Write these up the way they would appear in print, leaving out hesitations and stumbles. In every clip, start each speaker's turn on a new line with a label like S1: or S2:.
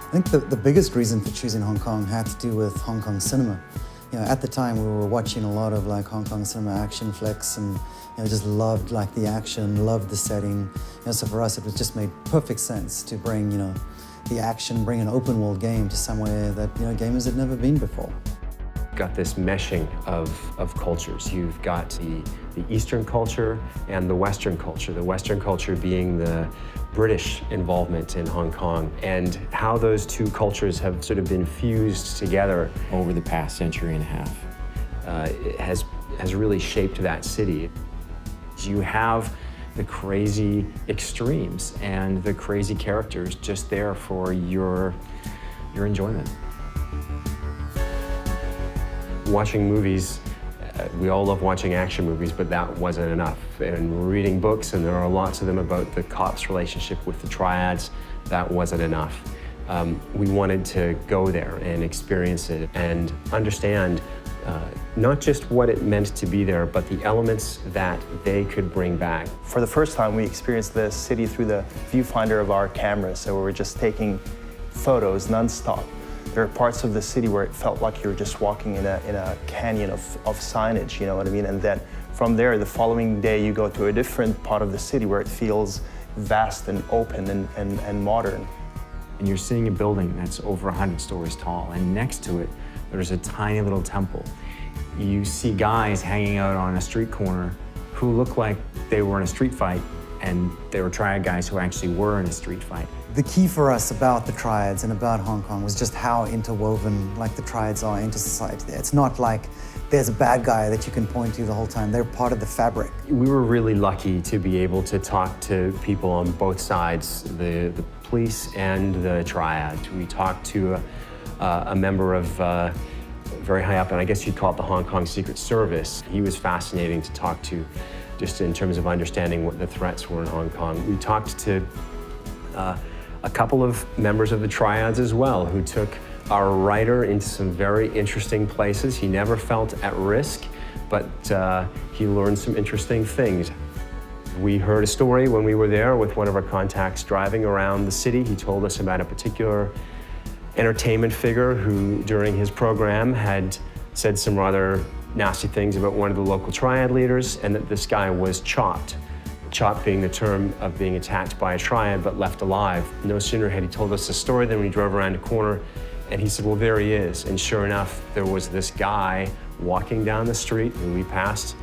S1: I think the biggest reason for choosing Hong Kong had to do with Hong Kong cinema. At the time we were watching a lot of Hong Kong cinema action flicks and just loved the action, loved the setting. So for us it was just made perfect sense to bring the action, bring an open world game to somewhere that gamers had never been before.
S2: Got this meshing of cultures. You've got the Eastern culture and the Western culture. The Western culture being the British involvement in Hong Kong, and how those two cultures have sort of been fused together
S3: over the past century and a half.
S2: It has really shaped that city. You have the crazy extremes and the crazy characters just there for your enjoyment. Watching movies, we all love watching action movies, but that wasn't enough. And reading books, and there are lots of them about the cops' relationship with the triads, that wasn't enough. We wanted to go there and experience it and understand not just what it meant to be there, but the elements that they could bring back.
S4: For the first time, we experienced the city through the viewfinder of our cameras, so we were just taking photos nonstop. There are parts of the city where it felt like you were just walking in a canyon of signage, you know what I mean? And then from there, the following day, you go to a different part of the city where it feels vast and open and modern.
S3: And you're seeing a building that's over 100 stories tall, and next to it, there's a tiny little temple. You see guys hanging out on a street corner who look like they were in a street fight, and they were triad guys who actually were in a street fight.
S1: The key for us about the triads and about Hong Kong was just how interwoven the triads are into society there. It's not like there's a bad guy that you can point to the whole time. They're part of the fabric.
S2: We were really lucky to be able to talk to people on both sides, the police and the triad. We talked to a member of very high up, and I guess you'd call it the Hong Kong Secret Service. He was fascinating to talk to, just in terms of understanding what the threats were in Hong Kong. We talked to a couple of members of the triads as well, who took our writer into some very interesting places. He never felt at risk, but he learned some interesting things. We heard a story when we were there with one of our contacts driving around the city. He told us about a particular entertainment figure who, during his program, had said some rather nasty things about one of the local triad leaders, and that this guy was chopped. Chopped being the term of being attacked by a triad but left alive. No sooner had he told us the story than we drove around a corner, and he said, well, there he is. And sure enough, there was this guy walking down the street who we passed,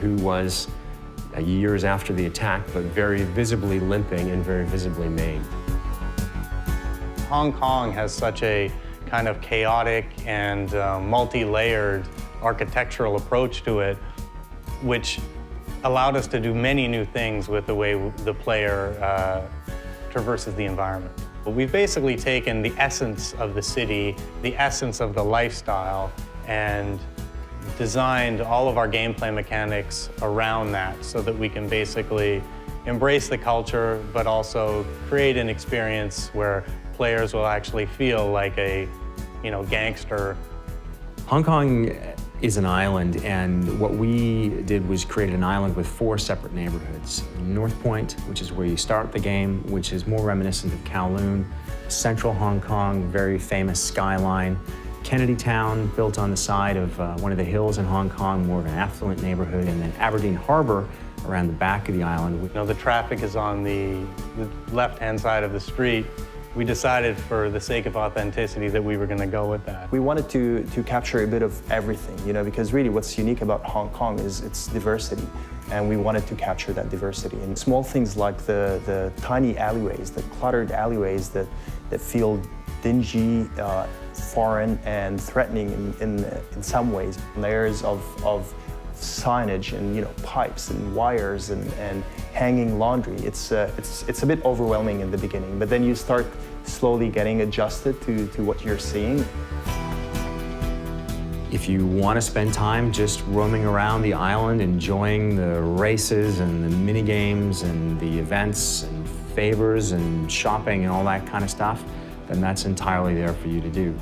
S2: who was years after the attack, but very visibly limping and very visibly maimed.
S5: Hong Kong has such a kind of chaotic and multi-layered architectural approach to it, which allowed us to do many new things with the way the player traverses the environment. We've basically taken the essence of the city, the essence of the lifestyle, and designed all of our gameplay mechanics around that so that we can basically embrace the culture, but also create an experience where players will actually feel like a, gangster.
S3: Hong Kong is an island, and what we did was create an island with 4 separate neighborhoods. North Point, which is where you start the game, which is more reminiscent of Kowloon. Central Hong Kong, very famous skyline. Kennedy Town, built on the side of one of the hills in Hong Kong, more of an affluent neighborhood. And then Aberdeen Harbor, around the back of the island.
S5: The traffic is on the left-hand side of the street. We decided, for the sake of authenticity, that we were going to go with that.
S4: We wanted to capture a bit of everything, because really what's unique about Hong Kong is its diversity, and we wanted to capture that diversity. And small things like the tiny alleyways, the cluttered alleyways that feel dingy, foreign, and threatening in some ways. Layers of signage and pipes and wires and hanging laundry. It's a bit overwhelming in the beginning, but then you start slowly getting adjusted to what you're seeing.
S3: If you want to spend time just roaming around the island, enjoying the races and the mini games and the events and favors and shopping and all that kind of stuff, then that's entirely there for you to do.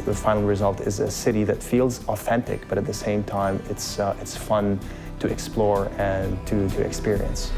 S4: The final result is a city that feels authentic, but at the same time, it's fun to explore and to experience.